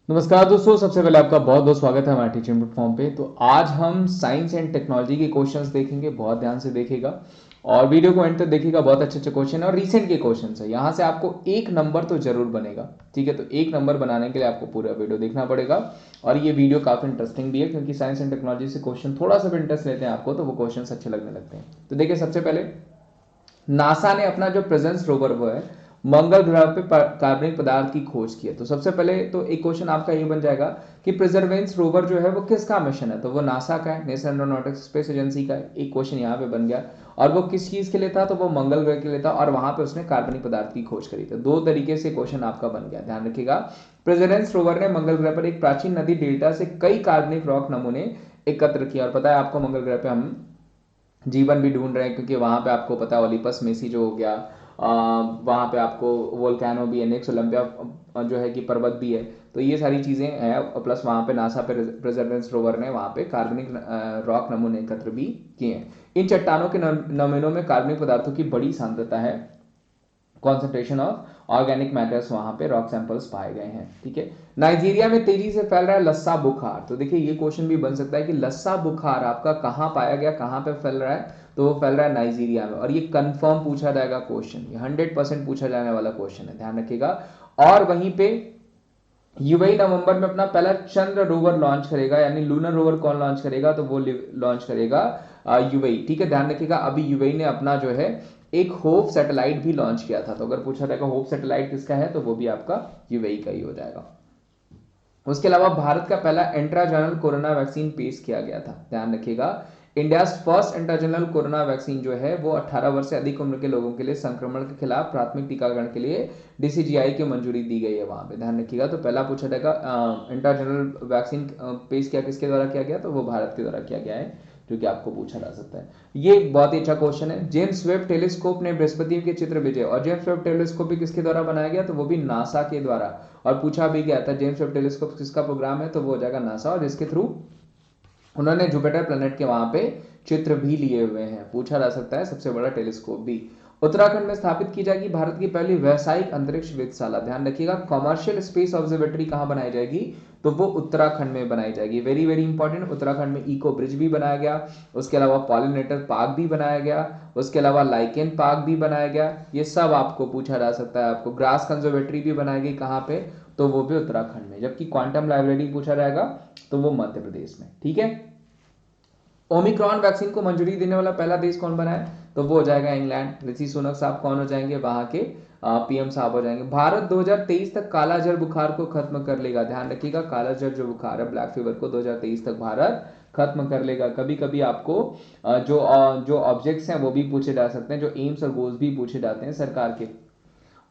नमस्कार दोस्तों, सबसे पहले आपका बहुत बहुत स्वागत है हमारे टीचिंग प्लेटफॉर्म पे। तो आज हम साइंस एंड टेक्नोलॉजी के क्वेश्चंस देखेंगे, बहुत ध्यान से देखिएगा और वीडियो को एंड तक देखिएगा। बहुत अच्छे अच्छे क्वेश्चन है और रीसेंट के क्वेश्चन है। यहाँ से आपको एक नंबर तो जरूर बनेगा, ठीक है। तो एक नंबर बनाने के लिए आपको पूरा वीडियो देखना पड़ेगा और ये वीडियो काफी इंटरेस्टिंग भी है क्योंकि साइंस एंड टेक्नोलॉजी से क्वेश्चन थोड़ा सा भी इंटरेस्ट लेते हैं आपको तो वो क्वेश्चन अच्छे लगने लगते हैं। तो देखिए, सबसे पहले नासा ने अपना जो प्रेजेंस रोवर वो है मंगल ग्रह पे कार्बनिक पदार्थ की खोज की है। तो सबसे पहले तो एक क्वेश्चन आपका ये बन जाएगा कि प्रिजर्वेंस रोवर जो है वो किसका मिशन है। तो वो नासा का है, नेशनल एरोनॉटिक्स स्पेस एजेंसी का है। एक क्वेश्चन यहाँ पे बन गया। और वो किस चीज के लिए था, तो वो मंगल ग्रह के लिए था और वहां पे उसने कार्बनिक पदार्थ की खोज करी। तो दो तरीके से क्वेश्चन आपका बन गया, ध्यान रखिएगा। प्रिजर्वेंस रोवर ने मंगल ग्रह पर एक प्राचीन नदी डेल्टा से कई कार्बनिक रॉक नमूने एकत्र किया। और पता है आपको, मंगल ग्रह पे हम जीवन भी ढूंढ रहे हैं क्योंकि वहां पे आपको पता है ओलिपस मेसी जो हो गया, वहां पे आपको वोल्केनो भी है, नेक्स्ट ओलंपिया जो है कि पर्वत भी है। तो ये सारी चीजें हैं, प्लस वहां पे नासा पे प्रेजर्वेंस रोवर ने वहां पे कार्बनिक रॉक नमूने एकत्र भी किए हैं। इन चट्टानों के नमूनों में कार्बनिक पदार्थों की बड़ी सांद्रता है, कॉन्सेंट्रेशन ऑफ ऑर्गेनिक मैटर्स वहां पे रॉक सैंपल्स पाए गए हैं, ठीक है। नाइजीरिया में तेजी से फैल रहा है लस्सा बुखार। तो देखिए, ये क्वेश्चन भी बन सकता है कि लस्सा बुखार आपका कहां पाया गया, कहां पे फैल रहा है। तो वो फैल रहा है नाइजीरिया में और ये कंफर्म पूछा जाएगा क्वेश्चन, ये 100% पूछा जाने वाला क्वेश्चन है, ध्यान रखिएगा। और वहीं पे यूएई नवंबर में अपना पहला चंद्र रोवर लॉन्च करेगा, यानी लूनर रोवर कौन लॉन्च करेगा, तो वो लॉन्च करेगा यूएई, ठीक है। ध्यान रखिएगा, अभी यूएई ने अपना जो है एक होप सैटेलाइट भी लॉन्च किया था। तो अगर पूछा जाएगा होप सैटेलाइट किसका है, तो वो भी आपका यूएई का ही हो जाएगा। उसके अलावा भारत का पहला इंट्राजनल कोरोना वैक्सीन पेश किया गया था, ध्यान रखिएगा। इंडिया फर्स्ट इंट्राजनल कोरोना वैक्सीन जो है वो 18 वर्ष से अधिक उम्र के लोगों के लिए संक्रमण के खिलाफ प्राथमिक टीकाकरण के लिए डीसीजीआई की मंजूरी दी गई है, वहां पे ध्यान रखिएगा। तो पहला पूछा जाएगा इंट्राजनल वैक्सीन पेश किया किसके द्वारा किया गया, तो वो भारत के द्वारा किया गया है, जो कि आपको पूछा जा सकता है। ये बहुत ही अच्छा क्वेश्चन है। जेम्स वेब टेलीस्कोप ने बृहस्पति के चित्र भेजे और जेम्स वेब टेलीस्कोप भी किसके द्वारा बनाया गया, तो वो भी नासा के द्वारा। और पूछा भी गया था जेम्स वेब टेलीस्कोप किसका प्रोग्राम है, तो वो हो जाएगा नासा, और जिसके थ्रू उन्होंने जुपिटर प्लेनेट के वहां पे चित्र भी लिए हुए हैं, पूछा जा सकता है, सबसे बड़ा टेलीस्कोप भी। उत्तराखंड में स्थापित की जाएगी भारत की पहली व्यावसायिक अंतरिक्ष वेधशाला, ध्यान रखिएगा। कमर्शियल स्पेस ऑब्जर्वेटरी कहां बनाई जाएगी, तो वो उत्तराखंड में बनाई जाएगी। वेरी वेरी इंपॉर्टेंट, उत्तराखंड में इको ब्रिज भी बनाया गया, उसके अलावा पॉलिनेटर पार्क भी बनाया गया, उसके अलावा लाइकेन पार्क भी बनाया गया। ये सब आपको पूछा जा सकता है। आपको ग्रास कंजर्वेटरी भी बनाई गई, कहां पे, तो वो भी उत्तराखंड में। जबकि क्वांटम लाइब्रेरी पूछा जाएगा तो वो मध्य प्रदेश में, ठीक है। ओमिक्रॉन वैक्सीन को मंजूरी देने वाला पहला देश कौन बना है, तो वो हो जाएगा इंग्लैंड। ऋषि सुनक साहब कौन हो जाएंगे, वहां के पीएम साहब हो जाएंगे। भारत 2023 तक कालाजार बुखार को खत्म कर लेगा, ध्यान रखिएगा। कालाजार जो बुखार है, ब्लैक फीवर को 2023 तक भारत खत्म कर लेगा। कभी कभी आपको जो ऑब्जेक्ट्स हैं वो भी पूछे जा सकते हैं, जो एम्स और गोल्स भी पूछे जाते हैं सरकार के।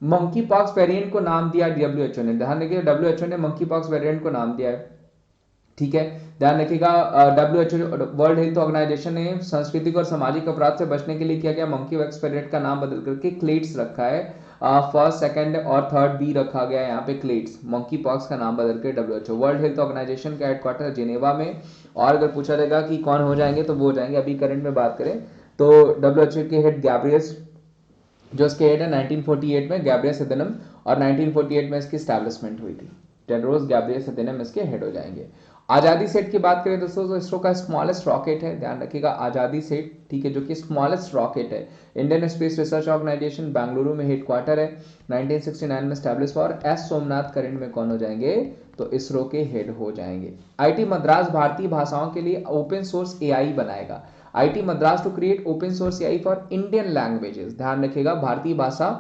मंकी पॉक्स वेरिएंट को नाम दिया डब्ल्यूएचओ ने, ध्यान रखिए, डब्ल्यूएचओ ने मंकी पॉक्स वेरिएंट को नाम दिया है, ठीक है। ध्यान रखिएगा, डब्ल्यूएचओ वर्ल्ड हेल्थ ऑर्गेनाइजेशन ने सांस्कृतिक और सामाजिक अपराध से बचने के लिए किया गया मंकी वैक्स वेरिएंट का नाम बदल करके क्लेट्स रखा है। फर्स्ट, सेकंड और थर्ड बी रखा गया है यहाँ पे क्लेट्स। मंकी पॉक्स का नाम बदल के डब्ल्यूएचओ, वर्ल्ड हेल्थ ऑर्गेनाइजेशन का हेडक्वार्टर जिनेवा में। और अगर पूछा जाएगा कि कौन हो जाएंगे, तो वो हो जाएंगे, अभी करंट में बात करें तो डब्ल्यूएचओ के हेड गैब्रियस, जो इसके हेड है 1948 में गैब्रियस एथेनम, और 1948 में इसकी स्टैब्लिशमेंट हुई थी। टेड्रोस गैब्रियस एथेनम इसके हेड हो जाएंगे। आजादी सेट की बात करें दोस्तों, तो इसरो का स्मॉलेस्ट रॉकेट है, ध्यान रखिएगा, आजादी सेट, ठीक है, जो कि स्मॉलेस्ट रॉकेट है। Indian space research organisation Bengaluru में हेडक्वार्टर है, 1969 में स्टैब्लिश हुआ। और एस सोमनाथ करंट में कौन हो जाएंगे, तो इसरो के हेड हो जाएंगे। आईटी मद्रास भारतीय भाषाओं के लिए ओपन सोर्स एआई बनाएगा। IT Madras to create open source AI for Indian languages, ध्यान रखिएगा, भारतीय भाषा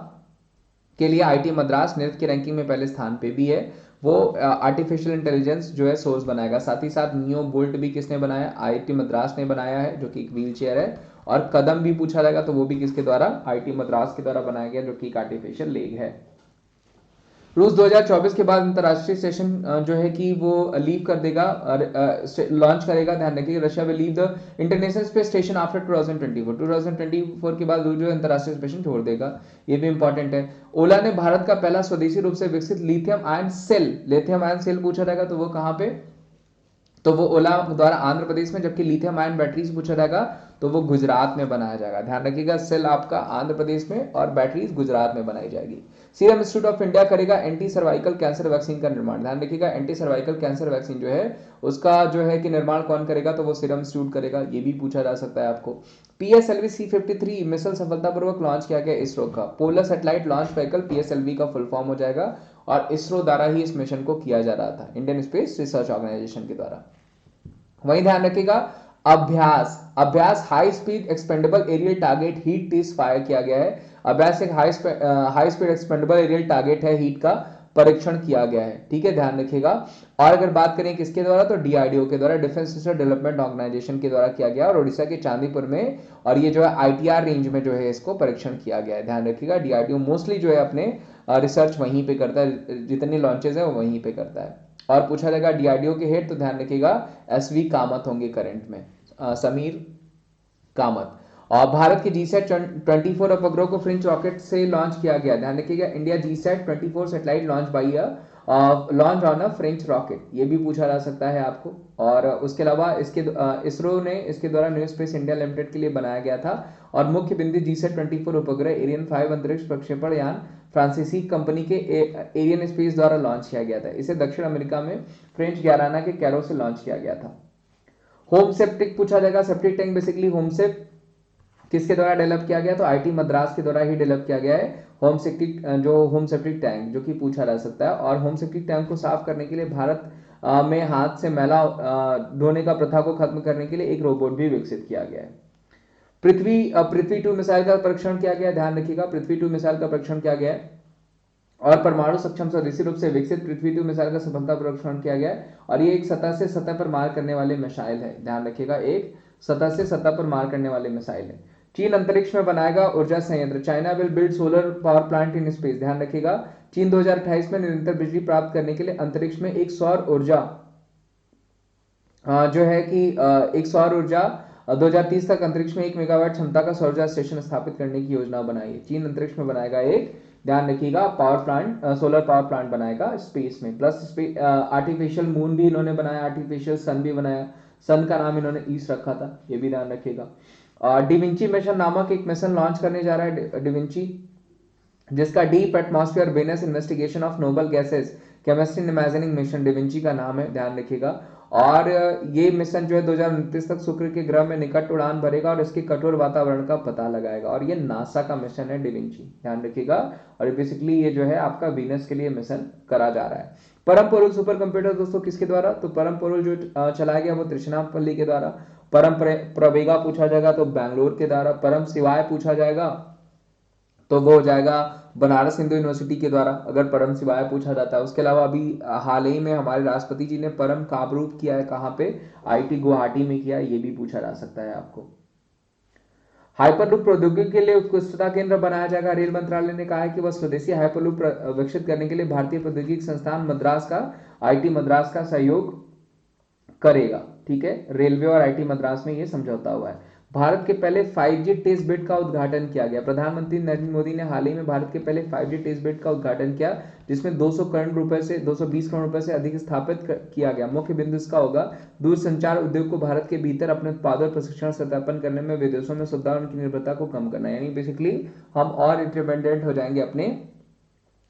के लिए आईटी मद्रास नेट की रैंकिंग में पहले स्थान पे भी है। वो आर्टिफिशियल इंटेलिजेंस जो है सोर्स बनाएगा। साथ ही साथ नियो बोल्ट भी किसने बनाया, आईटी मद्रास ने बनाया है, जो कि एक व्हील चेयर है। और कदम भी पूछा जाएगा तो वो भी किसके द्वारा, आईटी मद्रास के द्वारा बनाया गया, जो कि एक आर्टिफिशियल लेग है। रूस 2024 के बाद अंतरराष्ट्रीय स्टेशन जो है कि वो लीव कर देगा, लॉन्च करेगा, ध्यान रखिए। Russia will leave the international space station after 2024 के बाद रूस जो अंतरराष्ट्रीय स्टेशन छोड़ देगा, ये भी इंपॉर्टेंट है। ओला ने भारत का पहला स्वदेशी रूप से विकसित लिथियम आयन सेल पूछा जाएगा तो वो कहां पे, तो वो ओला द्वारा आंध्र प्रदेश में, जबकि लिथियम आयन बैटरीज पूछा जाएगा तो वो गुजरात में बनाया जाएगा। ध्यान रखिएगा, सेल आपका आंध्र प्रदेश में और बैटरीज गुजरात में बनाई जाएगी। सीरम इंस्टीट्यूट ऑफ इंडिया करेगा एंटी सर्वाइकल कैंसर वैक्सीन का निर्माण। ध्यान रखिएगा, एंटी सर्वाइकल कैंसर वैक्सीन जो है उसका जो है कि निर्माण कौन करेगा, तो वो सीरम इंस्टीट्यूट करेगा। ये भी पूछा जा सकता है आपको। PSLV C-53 मिसाइल सफलतापूर्वक लॉन्च किया गया इसरो का। Polar satellite launch vehicle PSLV का फुल फॉर्म हो जाएगा और इसरो द्वारा ही इस मिशन को किया जा रहा था, इंडियन स्पेस रिसर्च ऑर्गेनाइजेशन के द्वारा। वहीं ध्यान रखिएगा, Abhyas high speed expendable aerial target heat test fire किया गया है। अभ्यास एक high speed expendable aerial target है, हीट का परीक्षण किया गया है। ठीक है, ध्यान रखिएगा। और अगर बात करें किसके द्वारा, तो DRDO के द्वारा, डिफेंस रिसर्च डेवलपमेंट ऑर्गेनाइजेशन के द्वारा किया गया और उड़ीसा के चांदीपुर में, और ये जो है ITR रेंज में जो है इसको परीक्षण किया गया है। ध्यान रखिएगा, DRDO मोस्टली जो है अपने रिसर्च वहीं पे करता है, जितनी लॉन्चेस है वो वहीं पे करता है। और पूछा जाएगा DRDO के हेड, तो ध्यान रखिएगा SV कामत होंगे करंट में, समीर कामत। और भारत के GSAT 24 उपग्रह को फ्रेंच रॉकेट से लॉन्च किया गया। ध्यान रखिएगा, India GSAT 24 satellite launch on a French rocket, ये भी पूछा जा सकता है आपको। और उसके अलावा इसरो ने इसके द्वारा न्यू स्पेस इंडिया लिमिटेड के लिए बनाया गया था। और मुख्य बिंदु GSAT 24 उपग्रह एरियन 5 अंतरिक्ष प्रक्षेपण यान फ्रांसीसी कंपनी के एरियन स्पेस द्वारा लॉन्च किया गया था। इसे दक्षिण अमेरिका में फ्रेंच गयाना के कैरो से लॉन्च किया गया था। होम सेप्टिक पूछा जाएगा, सेप्टिक टैंक बेसिकली होम सेप किसके द्वारा डेवलप किया गया, तो IIT मद्रास के द्वारा ही डेवलप किया गया है होम सेप्टिक टैंक, जो कि पूछा जा सकता है। और होम सेप्टिक टैंक को साफ करने के लिए भारत में हाथ से मैला धोने का प्रथा को खत्म करने के लिए एक रोबोट भी विकसित किया गया है। पृथ्वी 2 मिसाइल का परीक्षण किया गया। ध्यान रखिएगा, पृथ्वी 2 मिसाइल का परीक्षण किया गया है और परमाणु सक्षम स्वदेशी रूप से विकसित पृथ्वी 2 मिसाइल का सफलतापूर्वक परीक्षण किया गया है। और ये एक सतह से सतह पर मार करने वाले मिसाइल है। ध्यान रखिएगा, एक सतह से सतह पर मार करने वाले मिसाइल है। चीन अंतरिक्ष में बनाएगा ऊर्जा संयंत्र। China will build solar power plant in space. ध्यान रखिएगा, चीन 2028 में निरंतर बिजली प्राप्त करने के लिए अंतरिक्ष में एक सौर ऊर्जा जो है कि एक सौर ऊर्जा 2030 तक अंतरिक्ष में 1 मेगावाट क्षमता का सौर ऊर्जा स्टेशन स्थापित करने की योजना बनाई है। चीन अंतरिक्ष में बनाएगा एक, ध्यान रखिएगा, power plant, solar power plant बनाएगा स्पेस में। प्लस आर्टिफिशियल मून भी इन्होंने बनाया, आर्टिफिशियल सन भी बनाया। सन का नाम इन्होंने ईस्ट रखा था, ये भी ध्यान रखिएगा। डिविंची मिशन नामक एक मिशन लॉन्च करने जा रहा है डिविंची, जिसका deep atmosphere Venus investigation of noble gases chemistry imagining mission DaVinci का नाम है। ध्यान रखिएगा। और ये मिशन जो है 2029 तक शुक्र के ग्रह में निकट उड़ान भरेगा और इसके कठोर वातावरण का पता लगाएगा। और ये नासा का मिशन है डिविंची, ध्यान रखिएगा। और बेसिकली ये जो है आपका वीनस के लिए मिशन करा जा रहा है। परम पोरुल सुपर कंप्यूटर दोस्तों किसके द्वारा, तो परम पोरुल जो चलाया गया वो त्रिचनापल्ली के द्वारा। परम प्रवेगा पूछा जाएगा तो बैंगलोर के द्वारा। परम शिवाय पूछा जाएगा तो वो हो जाएगा बनारस हिंदू यूनिवर्सिटी के द्वारा, अगर परम शिवाय पूछा जाता है। उसके अलावा अभी हाल ही में हमारे राष्ट्रपति जी ने परम कामरूप किया है, कहां पे, IIT गुवाहाटी में किया, ये भी पूछा जा सकता है आपको। हाइपरलूप प्रौद्योगिकी के लिए उत्कृष्टता केंद्र बनाया जाएगा। रेल मंत्रालय ने कहा है कि वह स्वदेशी हाइपरलूप विकसित करने के लिए भारतीय प्रौद्योगिकी संस्थान मद्रास का, IIT मद्रास का सहयोग करेगा। ठीक है, रेलवे और IIT मद्रास में ये समझौता हुआ है। भारत के पहले 5G टेस्ट बेड का उद्घाटन किया गया। प्रधानमंत्री नरेंद्र मोदी ने हाल ही में भारत के पहले 5G टेस्ट बेड का उद्घाटन किया, जिसमें 220 करोड़ रुपए से अधिक स्थापित किया गया। मुख्य बिंदु इसका होगा दूरसंचार उद्योग को भारत के भीतर अपने उत्पादों और प्रशिक्षण सत्यापन करने में विदेशों में सुविधा और उनकी निर्भरता को कम करना। यानी बेसिकली हम और इंडिपेंडेंट हो जाएंगे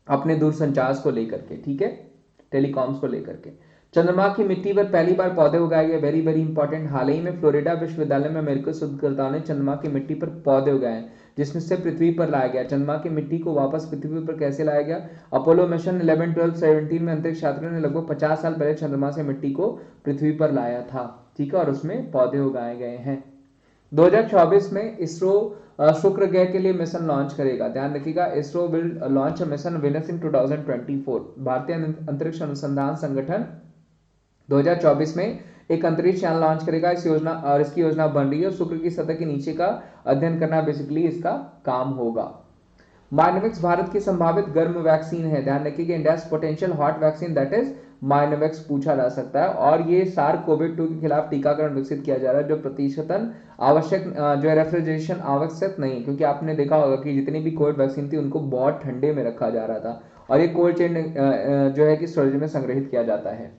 अपने दूरसंचार को लेकर के, ठीक है, टेलीकॉम्स को लेकर के। चंद्रमा की मिट्टी पर पहली बार पौधे उगाए गए, वेरी वेरी इंपॉर्टेंट। हाल ही में फ्लोरिडा विश्वविद्यालय में अमेरिकी शोधकर्ताओं ने चंद्रमा की मिट्टी पर पौधे उगाए, जिसमें से पृथ्वी पर लाया गया। चंद्रमा की मिट्टी को वापस पृथ्वी पर कैसे लाया गया, अपोलो मिशन 11, 12, 17 में अंतरिक्ष यात्रियों ने लगभग 50 साल पहले चंद्रमा से मिट्टी को पृथ्वी पर लाया था, ठीक है, और उसमें पौधे उगाए गए हैं। 2024 में इसरो शुक्र ग्रह के लिए मिशन लॉन्च करेगा। ध्यान रखिएगा, ISRO will launch mission Venus in 2024। भारतीय अंतरिक्ष अनुसंधान संगठन 2024 में एक अंतरिक्ष यान लॉन्च करेगा। इसकी योजना बन रही है और शुक्र की सतह के नीचे का अध्ययन करना बेसिकली इसका काम होगा। माइनोवैक्स भारत की संभावित गर्म वैक्सीन है। ध्यान रखिएगा, India's potential hot vaccine that is Mynvax पूछा जा सकता है। और ये SARS-CoV-2 के खिलाफ टीकाकरण विकसित किया जा रहा है, जो प्रतिशतन आवश्यक जो है रेफ्रिजरेशन आवश्यक नहीं, क्योंकि आपने देखा होगा कि जितनी भी कोविड वैक्सीन थी उनको बहुत ठंडे में रखा जा रहा था और ये कोल्ड चेन जो है कि स्टोरेज में संग्रहित किया जाता है।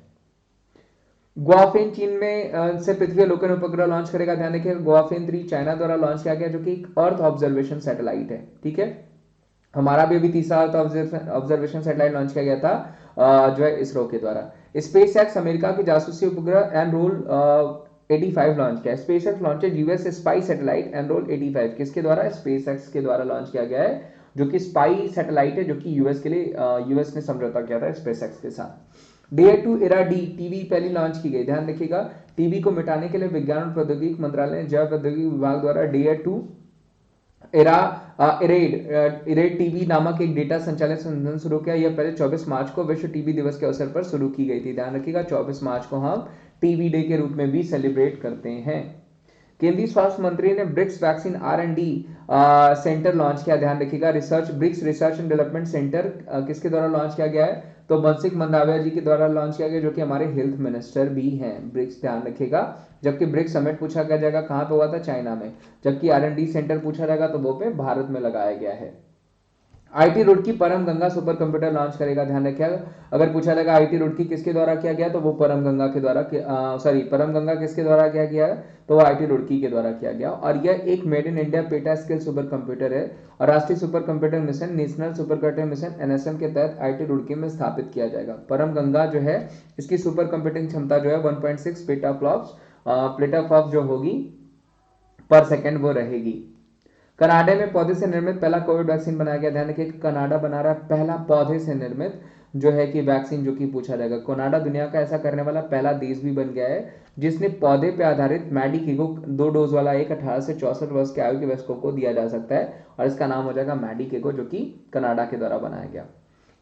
गुआफेन चीन में से पृथ्वी अवलोकन उपग्रह लॉन्च करेगा, ध्यान रखिएगा। गुआफेन 3 चाइना द्वारा लॉन्च किया गया, जो कि एक अर्थ ऑब्जर्वेशन सैटेलाइट है, ठीक है। हमारा भी अभी तीसरा अर्थ ऑब्जर्वेशन सैटेलाइट लॉन्च किया गया था जो है इसरो के द्वारा। स्पेस एक्स अमेरिका की जासूसी उपग्रह एनरोल 85 लॉन्च किया। Space x launches US spy satellite enrol 85 किसके द्वारा? स्पेस एक्स के द्वारा लॉन्च किया गया है, जो कि स्पाई सैटेलाइट है, जो कि यूएस के लिए यूएस ने समझौता किया था स्पेस एक्स के साथ। डीए2 इरा डी टीवी पहली लॉन्च की गई, ध्यान रखिएगा। टीवी को मिटाने के लिए विज्ञान और प्रौद्योगिकी मंत्रालय ने जैव प्रौद्योगिकी विभाग द्वारा डीए2 इरेड टीवी नामक एक डेटा संचालित संशोधन शुरू किया। यह पहले 24 मार्च को विश्व टीबी दिवस के अवसर पर शुरू की गई थी, ध्यान रखिएगा। 24 मार्च को हम टीबी डे के रूप में भी सेलिब्रेट करते हैं। केंद्रीय स्वास्थ्य मंत्री ने BRICS vaccine R&D centre launch किया, ध्यान रखिएगा। BRICS research and development centre किसके द्वारा लॉन्च किया गया है? तो मनसुख मंडाविया जी के द्वारा लॉन्च किया गया, जो कि हमारे हेल्थ मिनिस्टर भी हैं। ब्रिक्स, ध्यान रखिएगा। जबकि ब्रिक्स समिट पूछा क्या जाएगा, कहां पे हुआ था? चाइना में। जबकि R&D सेंटर पूछा जाएगा तो वो पे भारत में लगाया गया है। आईटी रुड़की परम गंगा सुपर कंप्यूटर लॉन्च करेगा, ध्यान रखिएगा। अगर पूछा जाएगा आईटी रुड़की किसके द्वारा किया गया, तो वो परम गंगा के द्वारा परम गंगा किसके द्वारा किया गया है? तो वो आईटी रुड़की के द्वारा किया गया। और यह एक made in India PETA scale super computer है और राष्ट्रीय super computer mission national super computer mission NSM के तहत आईटी रुड़की में स्थापित किया जाएगा। परम गंगा जो है, इसकी सुपर कंप्यूटिंग क्षमता जो है 1.6 पेटाफ्लॉप्स जो होगी पर सेकेंड वो रहेगी। कनाडा में पौधे से निर्मित पहला कोविड वैक्सीन बनाया गया, ध्यान रखिए। कनाडा बना रहा है पहला पौधे से निर्मित जो है कि वैक्सीन, जो कि पूछा जाएगा। कनाडा दुनिया का ऐसा करने वाला पहला देश भी बन गया है जिसने पौधे पे आधारित मैडिकेगो 2 डोज वाला एक 18 से 64 वर्ष के आयु के वयस्कों को दिया जा सकता है और इसका नाम हो जाएगा मैडिकेगो, जो कि कनाडा के द्वारा बनाया गया।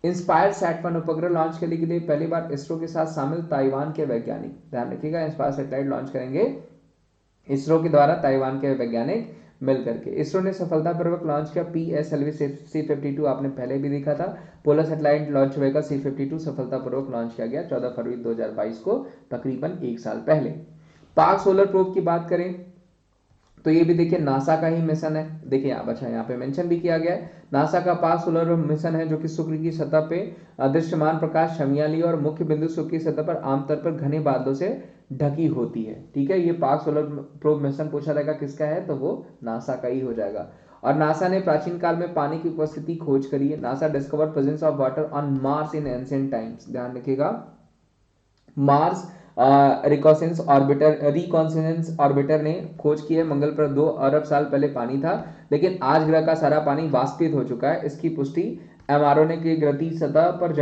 इंस्पायर सैट-1 उपग्रह लॉन्च के लिए पहली बार इसरो के साथ शामिल ताइवान के वैज्ञानिक, ध्यान रखिएगा। इंस्पायर सैटेलाइट लॉन्च करेंगे इसरो के द्वारा ताइवान के वैज्ञानिक मिलकर के। इसरो ने सफलतापूर्वक लॉन्च किया PSLV C52, आपने पहले भी देखा था। पोलर सैटेलाइट लॉन्च होगा C52 सफलतापूर्वक लॉन्च किया गया 14 फरवरी 2022 को, तकरीबन एक साल पहले। पार्क सोलर प्रोब की बात करें तो ये भी देखिए नासा का ही मिशन है। देखिए आप, अच्छा यहाँ पे मेंशन भी किया गया है, नासा का पार्क सोलर मिशन है, जो कि शुक्र की सतह पे दृश्यमान प्रकाश छवियां ली और मुख्य बिंदु शुक्र की सतह पर आमतौर पर घने बादलों से ढकी होती है, ठीक है। ये पार्क सोलर प्रोब मिशन पूछा जाएगा किसका है, तो वो नासा का ही हो जाएगा। और नासा ने प्राचीन काल में पानी की उपस्थिति खोज करी है। NASA discover presence of water on Mars in ancient times, ध्यान रखिएगा। मार्स रिकॉन्सिनेंस ऑर्बिटर ने खोज की है। मंगल पर 2 अरब साल पहले पानी था, लेकिन आज ग्रह का सारा पानी वाष्पित हो चुका है। इसकी पुष्टि एमआरओ ने की ग्रती सतह पर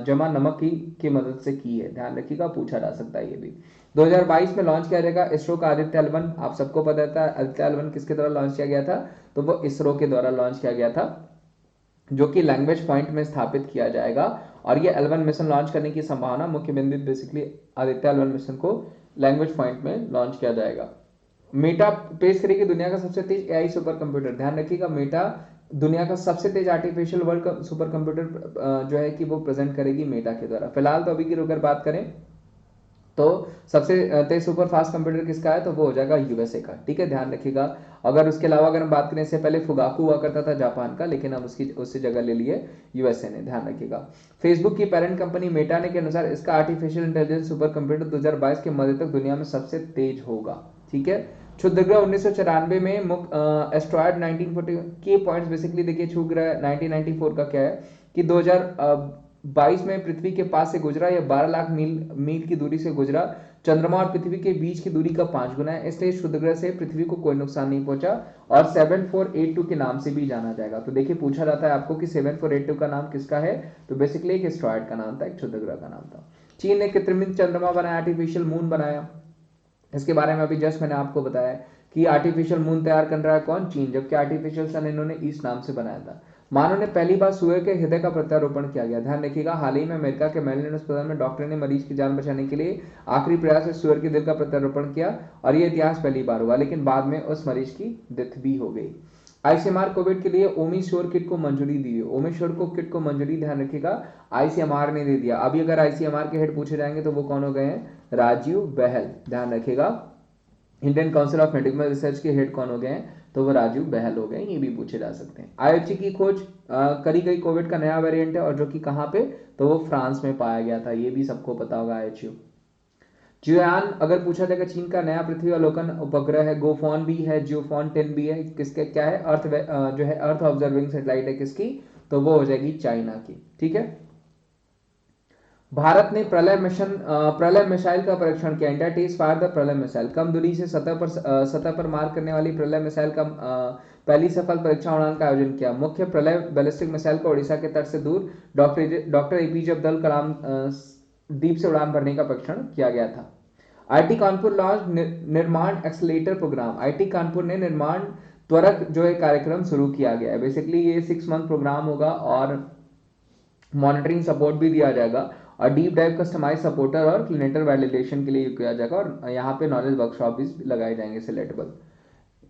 जमा नमक की मदद से की है, ध्यान रखिएगा। पूछा जा सकता है ये भी। 2022 में लॉन्च किया जाएगा इसरो का आदित्य L1, आप सबको पता था आदित्य L1 किसके द्वारा लॉन्च किया गया था, तो वो इसरो के द्वारा लॉन्च किया गया था, जो कि लैंग्वेज पॉइंट में स्थापित किया जाएगा। और ये L1 मिशन लॉन्च करने की संभावना, मुख्य बिंदु बेसिकली आदित्य L1 मिशन को लैंग्वेज पॉइंट में लॉन्च किया जाएगा। मेटा पेश करेगी दुनिया का सबसे तेज एआई सुपर कंप्यूटर, ध्यान रखिएगा। मेटा दुनिया का सबसे तेज आर्टिफिशियल वर्ल्ड सुपर कंप्यूटर जो है कि वो प्रेजेंट करेगी मेटा के द्वारा। फिलहाल तो अभी की अगर बात करें तो सबसे तेज सुपर फास्ट कंप्यूटर किसका है, तो वो हो जाएगा यूएसए का, ठीक है, ध्यान रखिएगा। अगर उसके अलावा अगर हम बात करें, इससे पहले फुगाकू हुआ करता था जापान का, लेकिन अब उससे जगह ले लिए यूएसए ने, ध्यान रखिएगा। फेसबुक की पेरेंट कंपनी मेटा ने के अनुसार इसका आर्टिफिशियल इंटेलिजेंस सुपर कंप्यूटर 2022 के मध्य तक दुनिया में सबसे तेज होगा, ठीक है। क्षुद्रग्रह 1994 में एस्ट्रॉयड 1940 के पॉइंट्स बेसिकली देखिए। क्षुद्रग्रह 1994 का क्या है कि 2022 में पृथ्वी के पास से गुजरा, या 12 लाख मील की दूरी से गुजरा। चंद्रमा और पृथ्वी के बीच की दूरी का 5 गुना है, इसलिए क्षुद्रग्रह से पृथ्वी को कोई नुकसान नहीं पहुंचा और 7482 के नाम से भी जाना जाएगा। तो देखिए पूछा जाता है आपको कि 7482 का नाम किसका है, तो बेसिकली एक एस्ट्रॉयड का नाम था, एक क्षुद्रग्रह का नाम था। चीन ने कृत्रिम चंद्रमा बनाया, आर्टिफिशियल मून बनाया। इसके बारे में अभी जस्ट मैंने आपको बताया कि आर्टिफिशियल मून तैयार कर रहा है कौन, चीन, जबकि आर्टिफिशियल सन इन्होंने ईस्ट नाम से बनाया था। मानव ने पहली बार सुअर के हृदय का प्रत्यारोपण किया गया, ध्यान रखिएगा। हाल ही में अमेरिका के मेरिलैंड अस्पताल में डॉक्टर ने मरीज की जान बचाने के लिए आखिरी प्रयास से सुअर के दिल का प्रत्यारोपण किया और यह इतिहास पहली बार हुआ, लेकिन बाद में उस मरीज की डेथ भी हो गई। आईसीएमआर कोविड के लिए ओमिश्योर किट को मंजूरी दी है। ओमिश्योर को किट को मंजूरी, ध्यान रखिएगा, आईसीएमआर ने दे दिया। अभी अगर आईसीएमआर के हेड पूछे जाएंगे तो वो कौन हो गए हैं, राजीव बहल, ध्यान रखिएगा। Indian council of medical research के हेड कौन हो गए हैं, तो वो राजीव बहल हो गए, ये भी पूछे जा सकते हैं। आईएचसी की खोज करी गई कोविड का नया वेरिएंट है और जो कि कहां पे, तो वो फ्रांस में पाया गया था, ये भी सबको पता होगा। आईएचयू जियोयान अगर पूछा जाएगा चीन का नया पृथ्वी अवलोकन उपग्रह है, गोफॉन भी है, जियोफॉन 10 भी है, किसके क्या है, जो है अर्थ ऑब्जर्विंग सैटेलाइट है किसकी, तो वो हो जाएगी चाइना की। ठीक है, भारत ने प्रलय मिसाइल का परीक्षण किया। इंडिया टेस्ट फायर द प्रलय मिसाइल, कम दूरी से सतह पर मार करने वाली प्रलय मिसाइल का पहली सफल परीक्षण उड़ान का आयोजन किया। मुख्य प्रलय बैलिस्टिक मिसाइल को ओडिशा के तट से दूर डॉक्टर एपीजे अब्दुल कलाम द्वीप से उड़ान भरने का परीक्षण किया गया था। आईटी कानपुर लॉन्च निर्माण एक्सलेटर प्रोग्राम, आईटी कानपुर ने निर्माण त्वरक जो है कार्यक्रम शुरू किया गया है। बेसिकली ये 6 मंथ प्रोग्राम होगा और मॉनिटरिंग सपोर्ट भी दिया जाएगा और डीप डाइव कस्टमाइज सपोर्टर और क्लिनेटर वैलिडेशन के लिए किया जाएगा और यहाँ पे नॉलेज वर्कशॉप भी लगाए जाएंगे सिलेक्टेबल।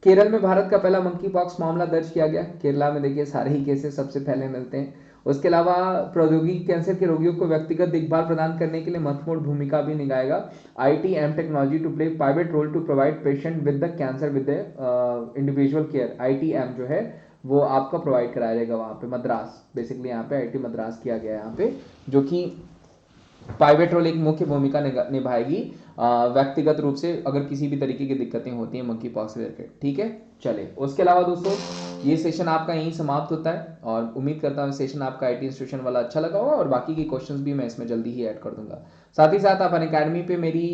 केरल में भारत का पहला मंकी पॉक्स मामला दर्ज किया गया। केरला में देखिए सारे ही केसेस सबसे पहले मिलते हैं। उसके अलावा प्रौद्योगिकी कैंसर के रोगियों को व्यक्तिगत देखभाल प्रदान करने के लिए महत्वपूर्ण भूमिका भी निभाएगा। IT M technology to play pivotal role to provide patient with the cancer with the individual care. IT M जो है वो आपका प्रोवाइड कराया जाएगा वहाँ पे मद्रास, बेसिकली यहाँ पे आईटी मद्रास किया गया है यहाँ पे, जो कि प्राइवेट रोल एक मुख्य भूमिका निभाएगी व्यक्तिगत रूप से अगर किसी भी तरीके की दिक्कतें होती हैं मंकी पॉक्स से रिलेटेड। ठीक है, चले उसके अलावा दोस्तों ये सेशन आपका यहीं समाप्त होता है और उम्मीद करता हूँ सेशन आपका आईटी इंस्टीट्यूशन वाला अच्छा लगा होगा और बाकी के क्वेश्चंस भी मैं इसमें जल्दी ही ऐड कर दूंगा। साथ ही साथ आप अनअकैडमी पे मेरी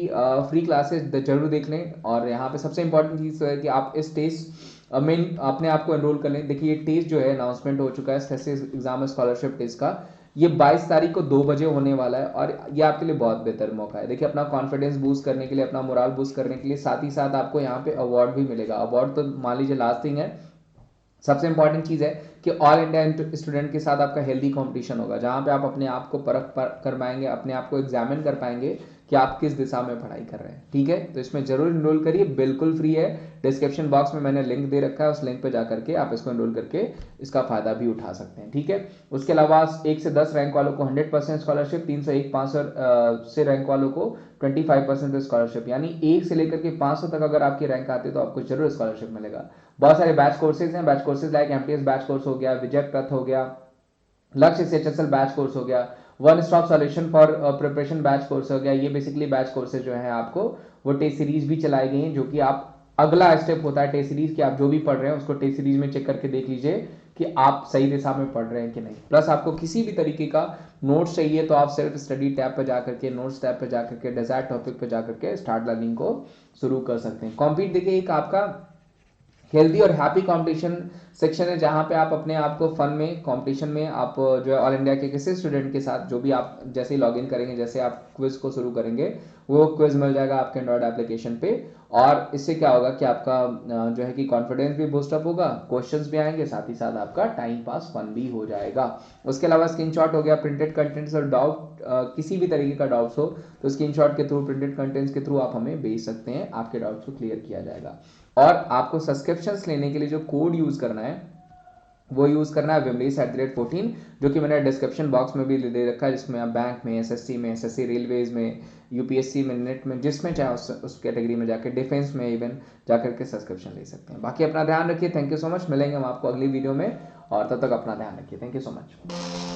फ्री क्लासेस जरूर देख लें और यहाँ पे सबसे इंपॉर्टेंट चीज़ तो है कि आप इस टेस्ट मेन अपने आप को एनरोल कर लें। देखिए ये टेस्ट जो है अनाउंसमेंट हो चुका है एग्जाम स्कॉलरशिप टेस्ट का, ये 22 तारीख को 2 बजे होने वाला है और ये आपके लिए बहुत बेहतर मौका है। देखिए अपना कॉन्फिडेंस बूस्ट करने के लिए, अपना मोराल बूस्ट करने के लिए, साथ ही साथ आपको यहाँ पे अवार्ड भी मिलेगा। अवार्ड तो मान लीजिए लास्ट थिंग है, सबसे इंपॉर्टेंट चीज़ है कि ऑल इंडिया स्टूडेंट के साथ आपका हेल्दी कंपटीशन होगा जहाँ पे आप अपने आप को परख कर पाएंगे, अपने आप को एग्जामिन कर पाएंगे कि आप किस दिशा में पढ़ाई कर रहे हैं। ठीक है, तो इसमें जरूर इनरोल करिए, बिल्कुल फ्री है। डिस्क्रिप्शन बॉक्स में मैंने लिंक दे रखा है, उस लिंक पे जा करके आप इसको इनरोल करके इसका फायदा भी उठा सकते हैं। ठीक है, उसके अलावा 1 से 10 रैंक वालों को 100% स्कॉलरशिप, 3 से 500 से रैंक वालों को 25% स्कॉलरशिप, यानी 1 से लेकर के 500 तक अगर आपकी रैंक आती है तो आपको जरूर स्कॉलरशिप मिलेगा। बहुत सारे बैच कोर्सेज हैं, batch courses like MTS batch course हो गया, विजय पथ हो गया, लक्ष्य एचएसएल बैच कोर्स हो गया, one stop solution for preparation batch course हो गया। ये बेसिकली बैच कोर्सेज जो है आपको वो टेस्ट सीरीज भी चलाई गई हैं, जो कि आप अगला स्टेप होता है टेस्ट सीरीज कि आप जो भी पढ़ रहे हैं उसको टेस्ट सीरीज में चेक करके देख लीजिए कि आप सही दिशा में पढ़ रहे हैं कि नहीं। प्लस आपको किसी भी तरीके का नोट्स चाहिए तो आप सेल्फ स्टडी टैब पर जाकर के, नोट्स टैब पर जाकर के, डिजायर्ड टॉपिक पर जाकर के स्टार्ट लर्निंग को शुरू कर सकते हैं। कॉम्पीट देखिए एक आपका हेल्दी और हैप्पी कंपटीशन सेक्शन है जहां पे आप अपने आप को फन में कंपटीशन में आप जो है ऑल इंडिया के किसी स्टूडेंट के साथ जो भी आप जैसे ही लॉगिन करेंगे, जैसे आप क्विज को शुरू करेंगे वो क्विज मिल जाएगा आपके एंड्रॉइड एप्लीकेशन पे और इससे क्या होगा कि आपका जो है कि कॉन्फिडेंस भी बूस्टअप होगा, क्वेश्चंस भी आएंगे, साथ ही साथ आपका टाइम पास फन भी हो जाएगा। उसके अलावा स्क्रीनशॉट हो गया, प्रिंटेड कंटेंट्स और डाउट किसी भी तरीके का डाउट्स हो तो स्क्रीनशॉट के थ्रू, प्रिंटेड कंटेंट्स के थ्रू आप हमें भेज सकते हैं, आपके डाउट्स को क्लियर किया जाएगा। और आपको सब्सक्रिप्शंस लेने के लिए जो कोड यूज करना है वो यूज करना है wimleys@14, जो कि मैंने डिस्क्रिप्शन बॉक्स में भी दे रखा है, जिसमें आप बैंक में, एसएससी में, एसएससी रेलवेज में, यूपीएससी में, नेट में, जिसमें चाहे उस कैटेगरी में जाकर, डिफेंस में इवन जाकर के सब्सक्रिप्शन ले सकते हैं। बाकी अपना ध्यान रखिए, थैंक यू सो मच, मिलेंगे हम आपको अगली वीडियो में और तब तक अपना ध्यान रखिए, थैंक यू सो मच।